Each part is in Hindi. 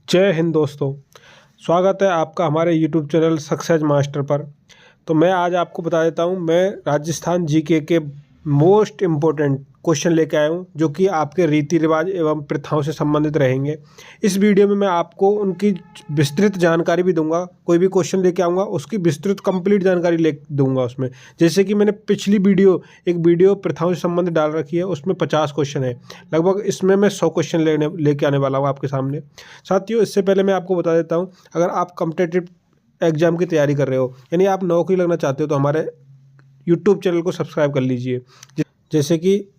जय हिंद दोस्तों। स्वागत है आपका हमारे यूट्यूब चैनल सक्सेस मास्टर पर। तो मैं आज आपको बता देता हूं, मैं राजस्थान जीके के मोस्ट इम्पोर्टेंट क्वेश्चन लेके आया हूं जो कि आपके रीति रिवाज एवं प्रथाओं से संबंधित रहेंगे। इस वीडियो में मैं आपको उनकी विस्तृत जानकारी भी दूंगा। कोई भी क्वेश्चन लेके आऊँगा उसकी विस्तृत कंप्लीट जानकारी ले दूंगा उसमें। जैसे कि मैंने पिछली एक वीडियो प्रथाओं से संबंधित डाल रखी है, उसमें 50 क्वेश्चन है लगभग। इसमें मैं 100 क्वेश्चन लेके आने वाला हूँ आपके सामने। साथियों, इससे पहले मैं आपको बता देता हूँ, अगर आप कॉम्पिटिटिव एग्जाम की तैयारी कर रहे हो यानी आप नौकरी लगना चाहते हो तो हमारे यूट्यूब चैनल को सब्सक्राइब कर लीजिए। जैसे कि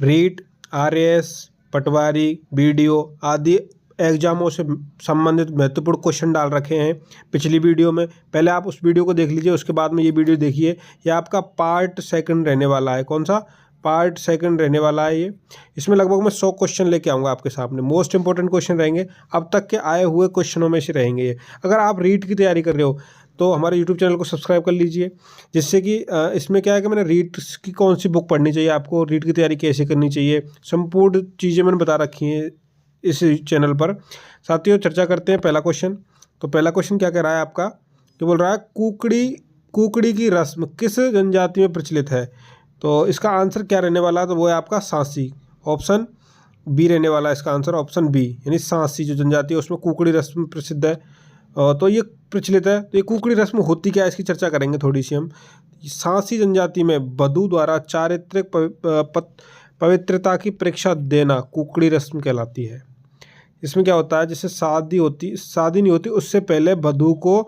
रीट, आरएएस, पटवारी, बीडीओ आदि एग्जामों से संबंधित महत्वपूर्ण क्वेश्चन डाल रखे हैं पिछली वीडियो में। पहले आप उस वीडियो को देख लीजिए, उसके बाद में ये वीडियो देखिए। ये आपका पार्ट सेकंड रहने वाला है। कौन सा? पार्ट सेकंड रहने वाला है ये। इसमें लगभग मैं 100 क्वेश्चन लेके आऊँगा आपके सामने। मोस्ट इंपॉर्टेंट क्वेश्चन रहेंगे, अब तक के आए हुए क्वेश्चनों में से रहेंगे ये। अगर आप रीट की तैयारी कर रहे हो तो हमारे यूट्यूब चैनल को सब्सक्राइब कर लीजिए। जिससे कि इसमें क्या है कि मैंने रीट की कौन सी बुक पढ़नी चाहिए, आपको रीट की तैयारी कैसे करनी चाहिए, संपूर्ण चीज़ें मैंने बता रखी हैं इस चैनल पर। साथियों, चर्चा करते हैं पहला क्वेश्चन। तो पहला क्वेश्चन क्या कह रहा है आपका, तो बोल रहा है कुकड़ी की रस्म किस जनजाति में प्रचलित है। तो इसका आंसर क्या रहने वाला है, तो वो है आपका सांसी। ऑप्शन बी रहने वाला है इसका आंसर, ऑप्शन बी। यानी सांसी जो जनजाति है उसमें कुकड़ी रस्म प्रसिद्ध है, तो ये प्रचलित है। तो ये कुकड़ी रस्म होती क्या है, इसकी चर्चा करेंगे थोड़ी सी हम। सांसी जनजाति में वधू द्वारा चारित्रिक पवित्रता की परीक्षा देना कुकड़ी रस्म कहलाती है। इसमें क्या होता है, जैसे शादी नहीं होती उससे पहले वधू को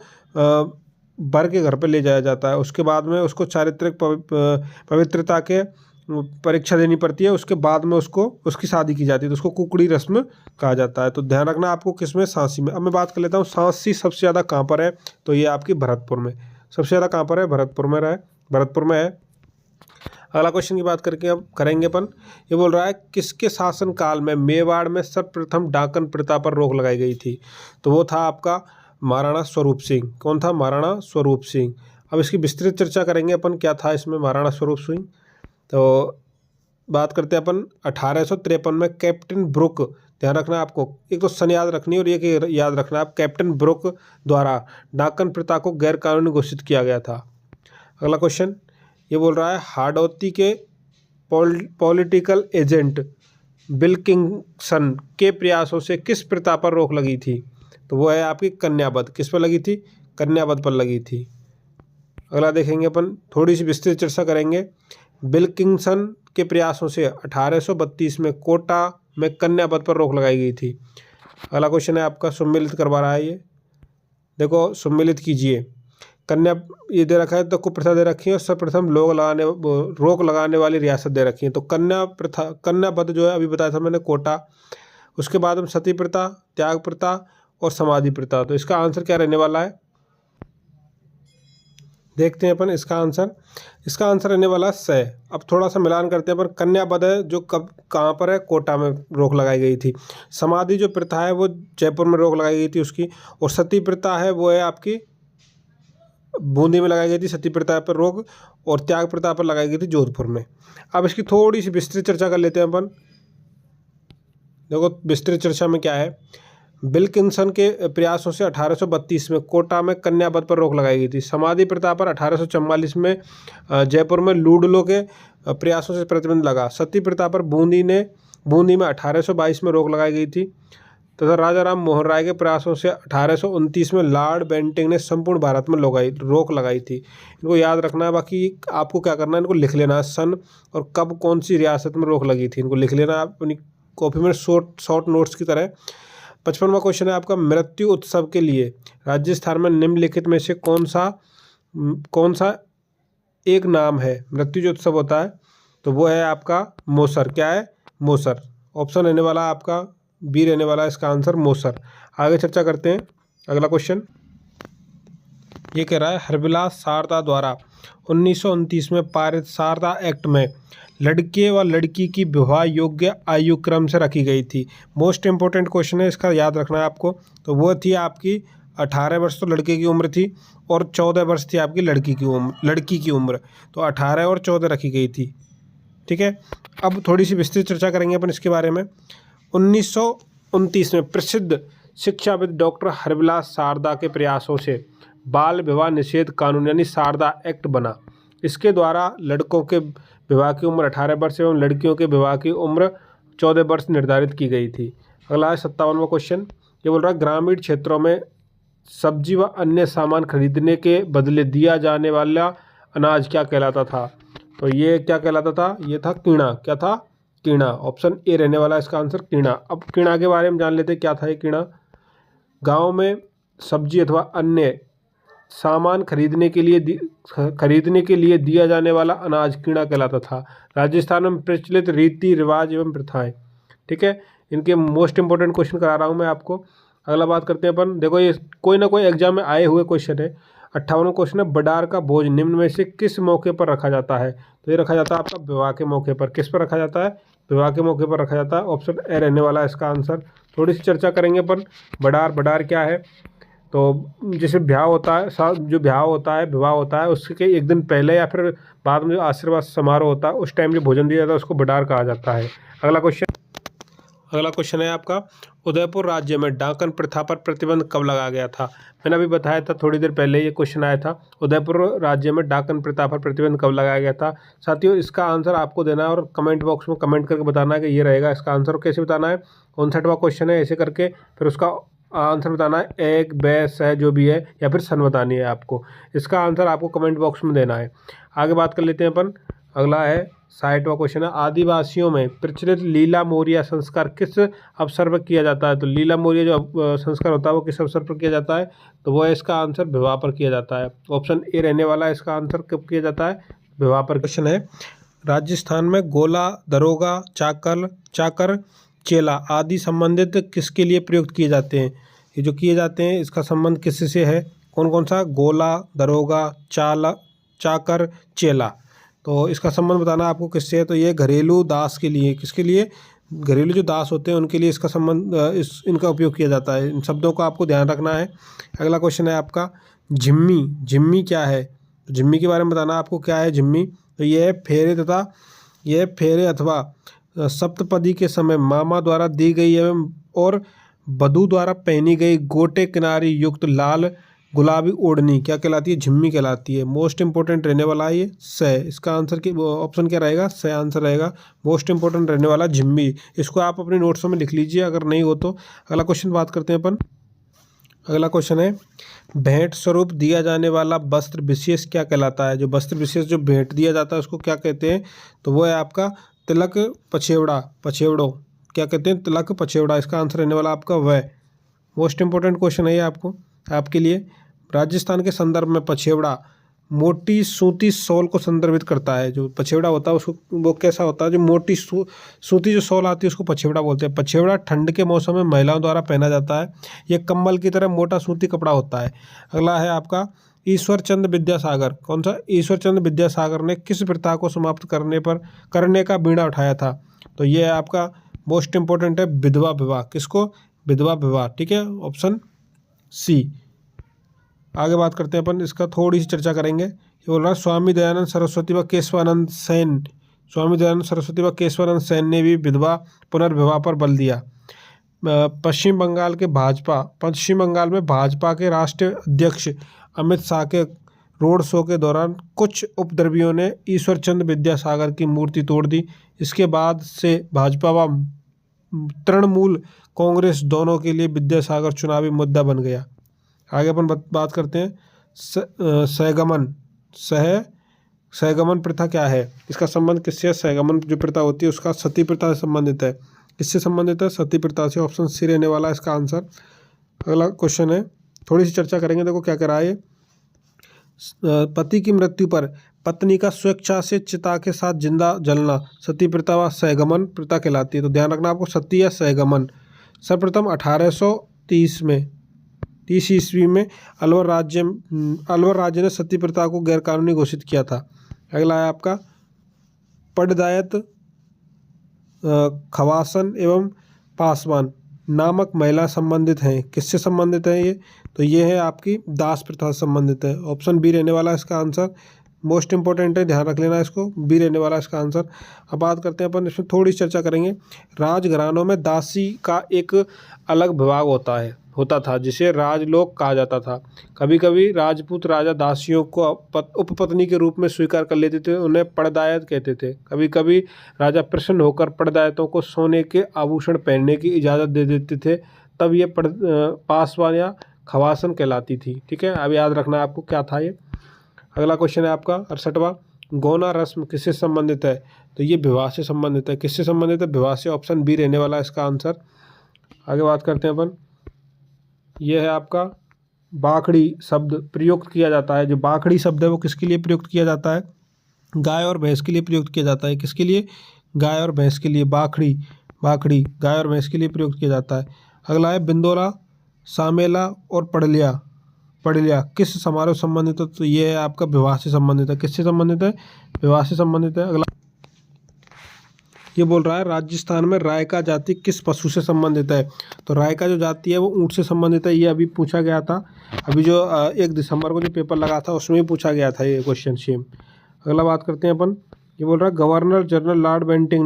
वर के घर पर ले जाया जाता है। उसके बाद में उसको चारित्रिक पवित्रता के परीक्षा देनी पड़ती है। उसके बाद में उसकी शादी की जाती है, तो उसको कुकड़ी रस्म कहा जाता है। तो ध्यान रखना आपको किसमें, सांसी में। अब मैं बात कर लेता हूँ सांसी सबसे ज़्यादा कहाँ पर है, तो ये आपकी भरतपुर में। सबसे ज़्यादा कहाँ पर है, भरतपुर में है। अगला क्वेश्चन की बात करके अब करेंगे अपन। ये बोल रहा है किसके शासनकाल में मेवाड़ में सर्वप्रथम डाकन प्रथा पर रोक लगाई गई थी। तो वो था आपका महाराणा स्वरूप सिंह। कौन था? महाराणा स्वरूप सिंह। अब इसकी विस्तृत चर्चा करेंगे अपन, क्या था इसमें महाराणा स्वरूप सिंह। तो बात करते हैं अपन 1853 में कैप्टन ब्रुक। ध्यान रखना आपको, एक तो सन याद रखनी और एक याद रखना आप, कैप्टन ब्रुक द्वारा डाकन प्रथा को गैर कानूनी घोषित किया गया था। अगला क्वेश्चन ये बोल रहा है हाड़ौती के पॉलिटिकल एजेंट विल्किंसन के प्रयासों से किस प्रथा पर रोक लगी थी। तो वो है आपकी कन्यावध। किस पर लगी थी? कन्यावध पर लगी थी। अगला देखेंगे अपन, थोड़ी सी विस्तृत चर्चा करेंगे। विल्किंसन के प्रयासों से 1832 में कोटा में कन्यावध पर रोक लगाई गई थी। अगला क्वेश्चन है आपका, सम्मिलित करवा रहा है ये। देखो, सम्मिलित कीजिए। कन्या ये दे रखा है, तो कुप्रथा दे रखी है और सर्वप्रथम रोक लगाने वाली रियासत दे रखी है। तो कन्यावध जो है अभी बताया था मैंने, कोटा। उसके बाद हम सती प्रथा, त्याग प्रथा और समाधि प्रथा। तो इसका आंसर क्या रहने वाला है, देखते हैं अपन इसका आंसर रहने वाला है स। अब थोड़ा सा मिलान करते हैं अपन। कन्यावध है जो कहाँ पर है, कोटा में रोक लगाई गई थी। समाधि जो प्रथा है वो जयपुर में रोक लगाई गई थी उसकी। और सती प्रथा है वो है आपकी बूंदी में लगाई गई थी सती प्रथा पर रोक, और त्याग प्रथा पर लगाई गई थी जोधपुर में। अब इसकी थोड़ी सी विस्तृत चर्चा कर लेते हैं अपन। देखो, विस्तृत चर्चा में क्या है, विल्किंसन के प्रयासों से 1832 में कोटा में कन्यावध पर रोक लगाई गई थी। समाधि प्रथा पर 1844 में जयपुर में लूडलो के प्रयासों से प्रतिबंध लगा। सती प्रथा पर बूंदी में 1822 में रोक लगाई गई थी तथा राजा राम मोहन राय के प्रयासों से 1829 में लॉर्ड बेंटिंग ने संपूर्ण भारत में रोक लगाई थी। इनको याद रखना है। बाकी आपको क्या करना है, इनको लिख लेना है, सन और कब कौन सी रियासत में रोक लगी थी, इनको लिख लेना आप अपनी कॉपी में शॉर्ट नोट्स की तरह। 55वां क्वेश्चन है आपका, मृत्यु उत्सव के लिए राजस्थान में निम्नलिखित में से कौन सा एक नाम है। मृत्यु जो उत्सव होता है तो वो है आपका मोसर। क्या है? मोसर। ऑप्शन रहने वाला आपका बी रहने वाला है इसका आंसर, मोसर। आगे चर्चा करते हैं। अगला क्वेश्चन ये कह रहा है हरविलास शारदा द्वारा 1929 में पारित शारदा एक्ट में लड़के व लड़की की विवाह योग्य आयु क्रम से रखी गई थी। मोस्ट इंपॉर्टेंट क्वेश्चन है, इसका याद रखना है आपको। तो वो थी आपकी 18 वर्ष तो लड़के की उम्र थी और 14 वर्ष थी आपकी लड़की की उम्र। तो 18 और 14 रखी गई थी। ठीक है, अब थोड़ी सी विस्तृत चर्चा करेंगे अपन इसके बारे में। 1929 में प्रसिद्ध शिक्षाविद डॉक्टर हरविलास सारदा के प्रयासों से बाल विवाह निषेध कानून यानी सारदा एक्ट बना। इसके द्वारा लड़कों के विवाह की उम्र 18 वर्ष एवं लड़कियों के विवाह की उम्र 14 वर्ष निर्धारित की गई थी। अगला है 57वां क्वेश्चन। ये बोल रहा है ग्रामीण क्षेत्रों में सब्जी व अन्य सामान खरीदने के बदले दिया जाने वाला अनाज क्या कहलाता था? तो ये क्या कहलाता था? ये था कीणा। क्या था? कीणा। ऑप्शन ए रहने वाला इसका आंसर कीणा। अब कीणा के बारे में जान लेते क्या था ये कीणा। गांव में सब्जी अथवा अन्य सामान खरीदने के लिए दिया जाने वाला अनाज कीणा कहलाता था। राजस्थान में प्रचलित रीति रिवाज एवं प्रथाएं। ठीक है, इनके मोस्ट इंपोर्टेंट क्वेश्चन करा रहा हूँ मैं आपको। अगला बात करते हैं अपन। देखो ये कोई ना कोई एग्जाम में आए हुए क्वेश्चन है। 58वां क्वेश्चन है बडार का भोज निम्न में से किस मौके पर रखा जाता है? तो ये रखा जाता है आपका विवाह के मौके पर। किस पर रखा जाता है? विवाह के मौके पर रखा जाता है। ऑप्शन ए रहने वाला है इसका आंसर। थोड़ी सी चर्चा करेंगे अपन। बडार क्या है? तो जैसे ब्याह होता है, जो ब्याह होता है, विवाह होता है, उसके एक दिन पहले या फिर बाद में जो आशीर्वाद समारोह होता है उस टाइम जो भोजन दिया जाता है उसको बडार कहा जाता है। अगला क्वेश्चन है आपका उदयपुर राज्य में डाकन प्रथा पर प्रतिबंध कब लगाया गया था? मैंने अभी बताया था थोड़ी देर पहले ये क्वेश्चन आया था। उदयपुर राज्य में डाकन प्रथा पर प्रतिबंध कब लगाया गया था? साथियों इसका आंसर आपको देना है और कमेंट बॉक्स में कमेंट करके बताना है कि ये रहेगा इसका आंसर। कैसे बताना है? 59वां क्वेश्चन है, ऐसे करके फिर उसका आंसर बताना है। एक बै सह जो भी है या फिर सन बतानी है आपको। इसका आंसर आपको कमेंट बॉक्स में देना है। आगे बात कर लेते हैं अपन। अगला है 60वां क्वेश्चन है आदिवासियों में प्रचलित लीला मोरिया संस्कार किस अवसर पर किया जाता है? तो लीला मोरिया जो संस्कार होता है वो किस अवसर पर किया जाता है? तो वो है इसका आंसर विवाह पर किया जाता है। ऑप्शन ए रहने वाला है इसका आंसर। कब किया जाता है? विवाह पर। क्वेश्चन है राजस्थान में गोला, दरोगा, चाकर, चेला आदि संबंधित किसके लिए प्रयुक्त किए जाते हैं? ये जो किए जाते हैं इसका संबंध किससे है? कौन कौन सा? गोला, दरोगा, चाकर, चेला। तो इसका संबंध बताना आपको किससे है? तो ये घरेलू दास के लिए। किसके लिए? घरेलू जो दास होते हैं उनके लिए इसका संबंध इनका उपयोग किया जाता है। इन शब्दों का आपको ध्यान रखना है। अगला क्वेश्चन है आपका जिम्मी क्या है? तो जिम्मी के बारे में बताना आपको क्या है जिम्मी। तो ये फेरे अथवा सप्तपदी के समय मामा द्वारा दी गई एवं और वधू द्वारा पहनी गई गोटे किनारी युक्त लाल गुलाबी ओढ़नी क्या कहलाती है? झिम्मी कहलाती है। मोस्ट इंपोर्टेंट रहने वाला है ये सह। इसका आंसर की ऑप्शन क्या रहेगा? सह आंसर रहेगा। मोस्ट इंपोर्टेंट रहने वाला झिम्मी। इसको आप अपने नोट्स में लिख लीजिए अगर नहीं हो तो। अगला क्वेश्चन बात करते हैं अपन। अगला क्वेश्चन है भेंट स्वरूप दिया जाने वाला वस्त्र विशेष क्या कहलाता है? जो वस्त्र विशेष जो भेंट दिया जाता है उसको क्या कहते हैं? तो वो है आपका तिलक पछेवड़ो क्या कहते हैं? तिलक पछेवड़ा। इसका आंसर रहने वाला आपका वह। मोस्ट इंपोर्टेंट क्वेश्चन है ये आपके लिए। राजस्थान के संदर्भ में पछेवड़ा मोटी सूती शॉल को संदर्भित करता है। जो पछेवड़ा होता है उसको वो कैसा होता है? जो मोटी सूती जो शॉल आती है उसको पछेवड़ा बोलते हैं। पछेवड़ा ठंड के मौसम में महिलाओं द्वारा पहना जाता है। यह कम्बल की तरह मोटा सूती कपड़ा होता है। अगला है आपका ईश्वरचंद्र विद्यासागर। कौन सा? ईश्वरचंद्र विद्यासागर ने किस प्रथा को समाप्त करने का बीड़ा उठाया था? तो ये है आपका मोस्ट इंपोर्टेंट है विधवा विवाह। किसको? विधवा विवाह। ठीक है, ऑप्शन सी। आगे बात करते हैं अपन। इसका थोड़ी सी चर्चा करेंगे। ये बोल रहा है स्वामी दयानंद सरस्वती व केशवानंद सेन ने भी विधवा पुनर्विवाह पर बल दिया। पश्चिम बंगाल में भाजपा के राष्ट्रीय अध्यक्ष अमित शाह के रोड शो के दौरान कुछ उपद्रवियों ने ईश्वरचंद्र विद्यासागर की मूर्ति तोड़ दी। इसके बाद से भाजपा व तृणमूल कांग्रेस दोनों के लिए विद्यासागर चुनावी मुद्दा बन गया। आगे अपन बात करते हैं सहगमन प्रथा क्या है? इसका संबंध किससे? सहगमन जो प्रथा होती है उसका सती प्रथा से संबंधित है। किससे संबंधित है? सती प्रथा से। ऑप्शन सी रहने वाला है इसका आंसर। अगला क्वेश्चन है, थोड़ी सी चर्चा करेंगे। देखो क्या कह रहा है। पति की मृत्यु पर पत्नी का स्वेच्छा से चिता के साथ जिंदा जलना सती प्रथा व सहगमन प्रथा कहलाती है। तो ध्यान रखना आपको सती या सहगमन। सर्वप्रथम 1830 ईस्वी में अलवर राज्य ने सती प्रथा को गैरकानूनी घोषित किया था। अगला है आपका पटदायत खवासन एवं पासवान नामक महिला संबंधित हैं। किससे संबंधित है ये? तो ये है आपकी दास प्रथा से संबंधित है। ऑप्शन बी रहने वाला है इसका आंसर। मोस्ट इंपॉर्टेंट है, ध्यान रख लेना इसको। बी रहने वाला इसका आंसर। अब बात करते हैं अपन, इसमें थोड़ी चर्चा करेंगे। राजघरानों में दासी का एक अलग विभाग होता है। होता था जिसे राजलोक कहा जाता था। कभी कभी राजपूत राजा दासियों को उपपत्नी के रूप में स्वीकार कर लेते थे, उन्हें पड़दायत कहते थे। कभी कभी राजा प्रसन्न होकर पड़दायतों को सोने के आभूषण पहनने की इजाज़त दे देते थे, तब ये पासवान या खवासन कहलाती थी। ठीक है, अब याद रखना आपको क्या था ये। अगला क्वेश्चन है आपका 68वां, गौना रस्म किससे संबंधित है? तो ये विवाह से संबंधित है। किससे संबंधित है? विवाह से। ऑप्शन बी रहने वाला है इसका आंसर। आगे बात करते हैं अपन, यह है आपका बाखड़ी शब्द प्रयुक्त किया जाता है। जो बाखड़ी शब्द है वो किसके लिए प्रयुक्त किया जाता है? गाय और भैंस के लिए प्रयुक्त किया जाता है। किसके लिए? गाय और भैंस के लिए। बाखड़ी बाखड़ी गाय और भैंस के लिए प्रयुक्त किया जाता है। अगला है बिंदोला, सामेला और पड़लिया। पड़लिया किस समारोह संबंधित है? तो ये है आपका विवाह से संबंधित है। किससे संबंधित है? विवाह से संबंधित है। अगला ये बोल रहा है राजस्थान में रायका जाति किस पशु से संबंधित है? तो रायका जो जाति है वो ऊँट से संबंधित है। ये अभी पूछा गया था, अभी जो 1 दिसंबर को जो पेपर लगा था उसमें भी पूछा गया था ये क्वेश्चन सेम। अगला बात करते हैं अपन, ये बोल रहा है गवर्नर जनरल लॉर्ड बेंटिंग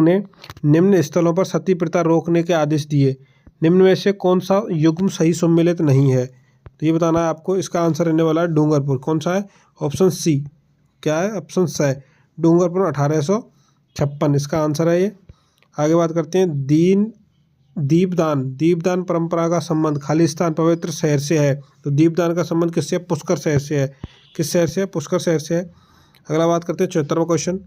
ने निम्न स्थलों पर सती प्रथा रोकने के आदेश दिए। निम्न में से कौन सा युग्म सही सम्मिलित नहीं है? तो ये बताना है आपको। इसका आंसर रहने वाला है डूंगरपुर। कौन सा है? Option C. क्या है? ऑप्शन सी, डूंगरपुर 1856 इसका आंसर है ये। आगे बात करते हैं दीपदान परंपरा का संबंध खालिस्तान पवित्र शहर से है। तो दीपदान का संबंध किससे है? पुष्कर शहर से है। किस शहर से है? पुष्कर शहर से है। अगला बात करते हैं 74वां क्वेश्चन,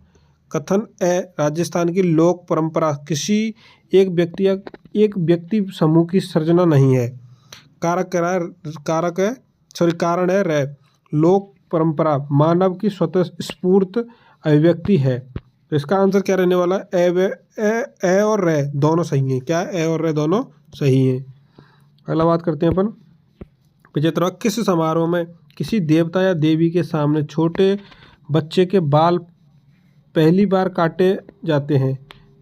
कथन ए राजस्थान की लोक परंपरा किसी एक व्यक्ति समूह की सर्जना नहीं है। कारण है रे। लोक परंपरा मानव की स्वतः स्फूर्त अभिव्यक्ति है। तो इसका आंसर क्या रहने वाला है? ए और रे दोनों सही हैं। क्या? ए और रे दोनों सही हैं। अगला बात करते हैं अपन 75वां, किस समारोह में किसी देवता या देवी के सामने छोटे बच्चे के बाल पहली बार काटे जाते हैं?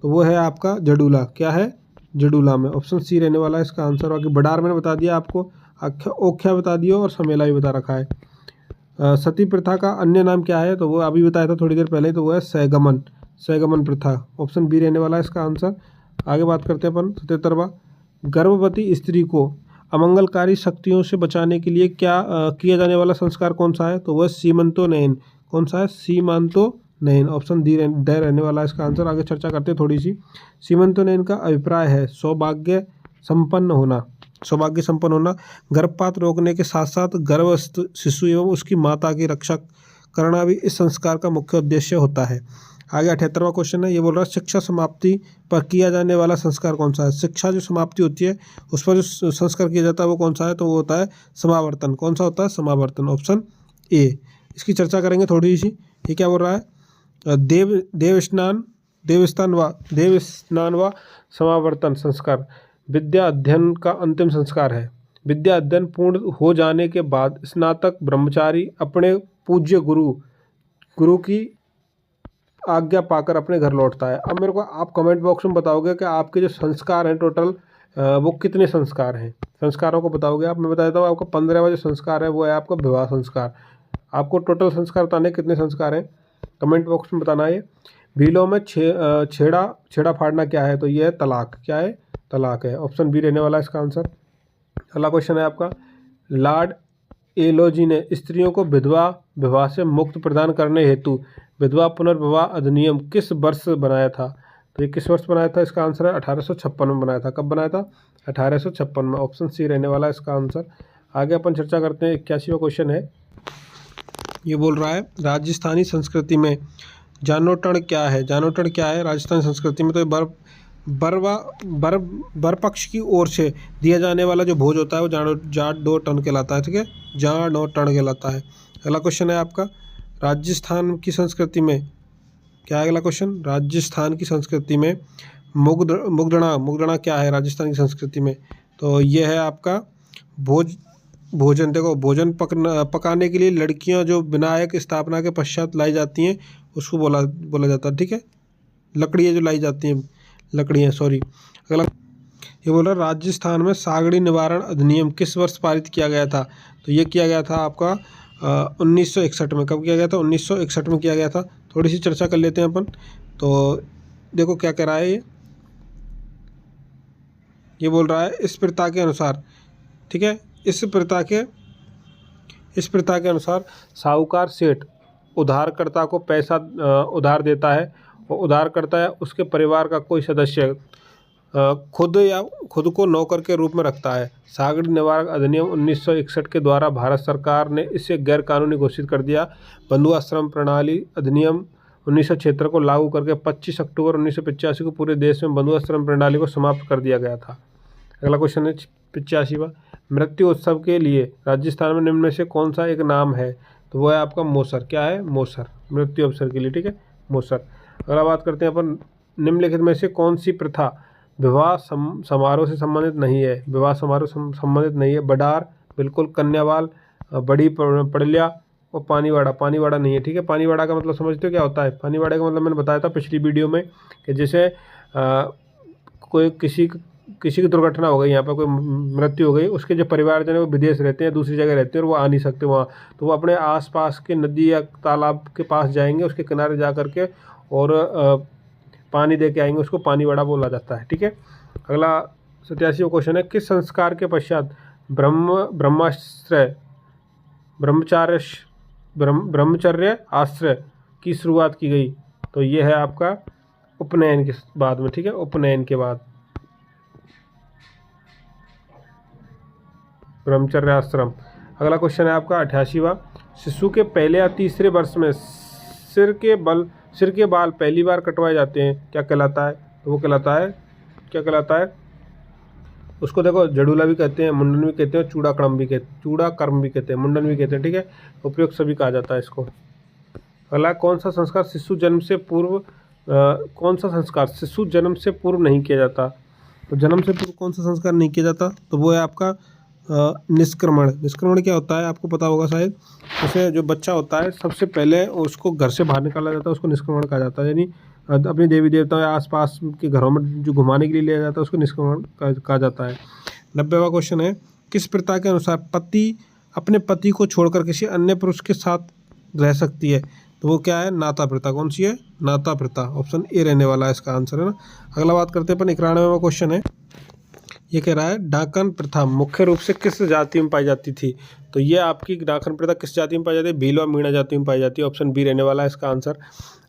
तो वो है आपका जडूला। क्या है? जडूला में। ऑप्शन सी रहने वाला है इसका आंसर। बाकी बडार मैंने बता दिया आपको, ओख्या बता दिया और समेला भी बता रखा है। सती प्रथा का अन्य नाम क्या है? तो वो अभी बताया था थोड़ी देर पहले, तो वो है सहगमन प्रथा। ऑप्शन बी रहने वाला है इसका आंसर। आगे बात करते हैं अपन 77वां, गर्भवती स्त्री को अमंगलकारी शक्तियों से बचाने के लिए क्या किया जाने वाला संस्कार कौन सा है? तो वह सीमंतोनयन। कौन सा है? सीमांतोनयन। ऑप्शन डी रहने वाला है इसका आंसर। आगे चर्चा करते हैं थोड़ी सी। सीमंतोनयन का अभिप्राय है सौभाग्य संपन्न होना, गर्भपात रोकने के साथ साथ गर्भस्थ शिशु एवं उसकी माता की रक्षा करना भी इस संस्कार का मुख्य उद्देश्य होता है। आगे 78वां क्वेश्चन है, ये बोल रहा है शिक्षा समाप्ति पर किया जाने वाला संस्कार कौन सा है? शिक्षा जो समाप्ति होती है उस पर जो संस्कार किया जाता है वो कौन सा है? तो वो होता है समावर्तन। कौन सा होता है? समावर्तन। Option A. इसकी चर्चा करेंगे थोड़ी सी। ये क्या बोल रहा है? देवस्नान व समावर्तन संस्कार विद्या अध्ययन का अंतिम संस्कार है। विद्या अध्ययन पूर्ण हो जाने के बाद स्नातक ब्रह्मचारी अपने पूज्य गुरु की आज्ञा पाकर अपने घर लौटता है। अब मेरे को आप कमेंट बॉक्स में बताओगे कि आपके जो संस्कार हैं टोटल वो कितने संस्कार हैं, संस्कारों को बताओगे आप। मैं बता देता हूँ आपका 15वां जो संस्कार है वो है आपका विवाह संस्कार। आपको टोटल संस्कार बताने कितने संस्कार हैं कमेंट बॉक्स में बताना है। भीलों में छेड़ा फाड़ना क्या है? तो ये है तलाक। क्या है? तलाक है। ऑप्शन बी रहने वाला है इसका आंसर। अगला क्वेश्चन है आपका, लॉर्ड एलोजी ने स्त्रियों को विधवा विवाह से मुक्त प्रदान करने हेतु विधवा पुनर्विवाह अधिनियम किस वर्ष बनाया था? तो ये किस वर्ष बनाया था? इसका आंसर है 1856 में बनाया था। कब बनाया था? 1856 में। ऑप्शन सी रहने वाला है इसका आंसर। आगे अपन चर्चा करते हैं 81वां क्वेश्चन है, ये बोल रहा है राजस्थानी संस्कृति में जानोटण क्या है? जानोटण क्या है राजस्थानी संस्कृति में? तो बर पक्ष की ओर से दिया जाने वाला जो भोज होता है वो जाट-डो-टन कहलाता है। ठीक है, जाट-डो-टन कहलाता है। अगला क्वेश्चन है आपका, राजस्थान की संस्कृति में क्या है? अगला क्वेश्चन, राजस्थान की संस्कृति में मुगदड़ा क्या है राजस्थान की संस्कृति में? तो ये है आपका भोजन। देखो, भोजन पकाने के लिए लड़कियां जो विनायक स्थापना के पश्चात लाई जाती हैं उसको बोला जाता है। ठीक है, लकड़ियाँ जो लाई जाती हैं, लकड़ियाँ सॉरी। अगला ये बोल रहा है राजस्थान में सागड़ी निवारण अधिनियम किस वर्ष पारित किया गया था? तो ये किया गया था आपका 1961 में। कब किया गया था? 1961 में किया गया था। थोड़ी सी चर्चा कर लेते हैं अपन। तो देखो क्या कह रहा है ये, ये बोल रहा है इस प्रथा के अनुसार, ठीक है, इस प्रथा के अनुसार साहूकार सेठ उधारकर्ता को पैसा उधार देता है और उधारकर्ता या उसके परिवार का कोई सदस्य खुद को नौकर के रूप में रखता है। सागरी निवारक अधिनियम 1961 के द्वारा भारत सरकार ने इसे गैर कानूनी घोषित कर दिया। बंधु आश्रम प्रणाली अधिनियम 1976 को लागू करके 25 अक्टूबर 1985 को पूरे देश में बंधु आश्रम प्रणाली को समाप्त कर दिया गया था। अगला क्वेश्चन है 85वां, मृत्यु उत्सव के लिए राजस्थान में निम्न में से कौन सा एक नाम है? तो वो है आपका मौसर। क्या है? मौसर, मृत्यु अवसर के लिए, ठीक है, मौसर। अगला बात करते हैं अपन, निम्नलिखित में से कौन सी प्रथा विवाह समारोह से संबंधित नहीं है? विवाह समारोह संबंधित नहीं है। बडार, बिल्कुल। कन्यावाल, बड़ी पड़लिया और पानीवाड़ा। पानीवाड़ा नहीं है, ठीक है। पानीवाड़ा का मतलब समझते हो क्या होता है? पानीवाड़ा का मतलब मैंने बताया था पिछली वीडियो में कि जैसे कोई किसी की दुर्घटना हो गई, यहाँ पर कोई मृत्यु हो गई, उसके जो परिवारजन है वो विदेश रहते हैं, दूसरी जगह रहते हैं और वो आ नहीं सकते वहाँ, तो वो अपने आसपास के नदी या तालाब के पास जाएंगे, उसके किनारे जा कर के और पानी दे के आएंगे, उसको पानीवाड़ा बोला जाता है, ठीक है। अगला 87वां क्वेश्चन है, किस संस्कार के पश्चात ब्रह्मचर्य आश्रय की शुरुआत की गई? तो ये है आपका उपनयन के बाद में, ठीक है, उपनयन के बाद ब्रह्मचर्य आश्रम। अगला क्वेश्चन है आपका 88वां, शिशु के पहले या तीसरे वर्ष में सिर के बाल पहली बार कटवाए जाते हैं, क्या कहलाता है? तो वो कहलाता है, क्या कहलाता है? उसको देखो जड़ूला भी कहते हैं, मुंडन भी कहते हैं, चूड़ाकर्म भी कहते हैं, मुंडन भी कहते हैं, ठीक है। उपयुक्त सभी कहा जाता है इसको। अगला, कौन सा संस्कार शिशु जन्म से पूर्व नहीं किया जाता? तो जन्म से पूर्व कौन सा संस्कार नहीं किया जाता? तो वो है आपका निष्क्रमण। निष्क्रमण क्या होता है आपको पता होगा शायद। जैसे जो बच्चा होता है सबसे पहले उसको घर से बाहर निकाला जाता है, उसको निष्क्रमण कहा जाता है, यानी अपने देवी देवताओं या आसपास के घरों में जो घुमाने के लिए लिया जाता है उसको निष्क्रमण कहा जाता है। 90वां क्वेश्चन है, किस प्रथा के अनुसार पति अपने पति को छोड़कर किसी अन्य पुरुष के साथ रह सकती है? तो वो क्या है? नाता प्रथा। कौन सी है? नाता प्रथा। ऑप्शन ए रहने वाला है इसका आंसर, है ना। अगला बात करते हैं अपन 91वां क्वेश्चन है, ये कह रहा है डाकन प्रथा मुख्य रूप से किस जाति में पाई जाती थी? तो ये आपकी डाकन प्रथा किस जाति में पाई जाती है? भील व मीणा जाति में पाई जाती है। ऑप्शन बी रहने वाला है इसका आंसर।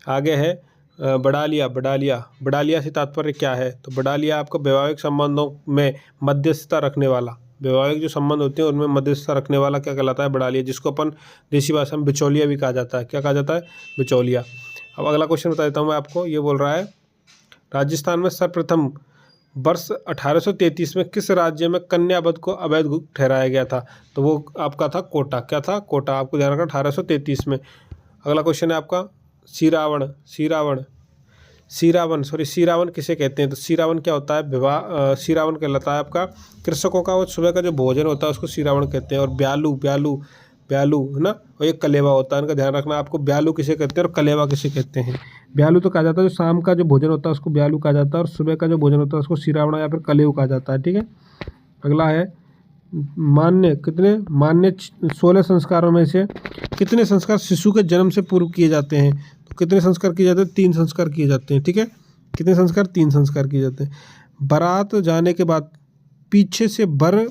आगे है बड़ालिया से तात्पर्य क्या है? तो बड़ालिया आपको वैवाहिक संबंधों में मध्यस्थता रखने वाला, वैवाहिक जो संबंध होते हैं उनमें मध्यस्थता रखने वाला क्या कहलाता है? बड़ालिया, जिसको अपन देसी भाषा में बिचौलिया भी कहा जाता है। क्या कहा जाता है? बिचौलिया। अब अगला क्वेश्चन बता देता हूँ मैं आपको। ये बोल रहा है, राजस्थान में सर्वप्रथम वर्ष 1833 में किस राज्य में कन्यावध को अवैध ठहराया गया था? तो वो आपका था कोटा। क्या था? कोटा। आपको ध्यान रखना 1833 में। अगला क्वेश्चन है आपका सीरावन किसे कहते हैं? तो सीरावन क्या होता है? सीरावन कहलाता है आपका कृषकों का वो सुबह का जो भोजन होता है उसको सीरावन कहते हैं। और ब्यालू है ना, और एक कलेवा होता है, इनका ध्यान रखना आपको। ब्यालू किसे कहते हैं और कलेवा किसे कहते हैं? ब्यालू तो कहा जाता है जो शाम का जो भोजन होता है उसको ब्यालू कहा जाता है, और सुबह का जो भोजन होता है उसको सिरावना या फिर कलेव कहा जाता है, ठीक है। अगला है मान्य 16 संस्कारों में से कितने संस्कार शिशु के जन्म से पूर्व किए जाते हैं? तो कितने संस्कार किए जाते हैं? 3 संस्कार किए जाते हैं, ठीक है। कितने संस्कार? 3 संस्कार किए जाते हैं। बारात जाने के बाद पीछे से बर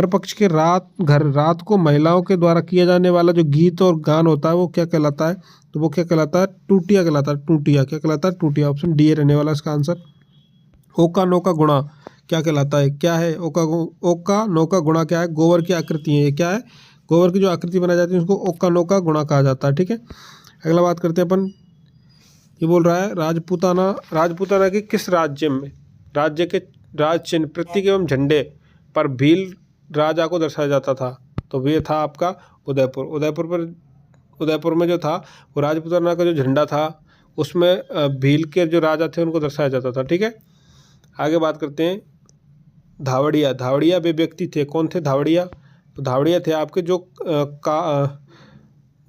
पक्ष के रात को महिलाओं के द्वारा किया जाने वाला जो गीत और गान होता है वो क्या कहलाता है? तो वो क्या कहलाता है? टूटिया कहलाता है। टूटिया क्या कहलाता है? टूटिया। ऑप्शन डी रहने वाला इसका आंसर। ओका नौका गुणा क्या कहलाता है? क्या है ओका नौका गुणा? क्या है? गोबर की आकृति है। ये क्या है? गोबर की जो आकृति बनाई जाती है उसको ओका नौका गुणा कहा जाता है, ठीक है। अगला बात करते हैं अपन। ये बोल रहा है राजपूताना के किस राज्य के राज चिन्ह, प्रतीक एवं झंडे पर भील राजा को दर्शाया जाता था? तो ये था आपका उदयपुर में जो था वो राजपूताना का जो झंडा था उसमें भील के जो राजा थे उनको दर्शाया जाता था, ठीक है। आगे बात करते हैं धावड़िया वे व्यक्ति थे। कौन थे धावड़िया? तो धावड़िया थे आपके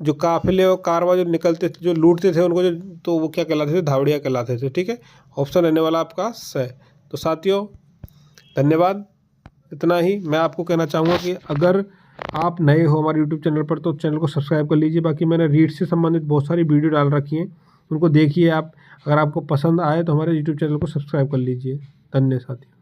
जो काफिले और कारवा जो निकलते थे, जो लूटते थे उनको, तो वो क्या कहलाते थे? धावड़िया कहलाते थे, ठीक है। ऑप्शन रहने वाला आपका स। तो साथियों धन्यवाद। इतना ही मैं आपको कहना चाहूँगा कि अगर आप नए हो हमारे YouTube चैनल पर तो चैनल को सब्सक्राइब कर लीजिए। बाकी मैंने रीड से संबंधित बहुत सारी वीडियो डाल रखी हैं, उनको देखिए आप। अगर आपको पसंद आए तो हमारे YouTube चैनल को सब्सक्राइब कर लीजिए। धन्यवाद साथियों।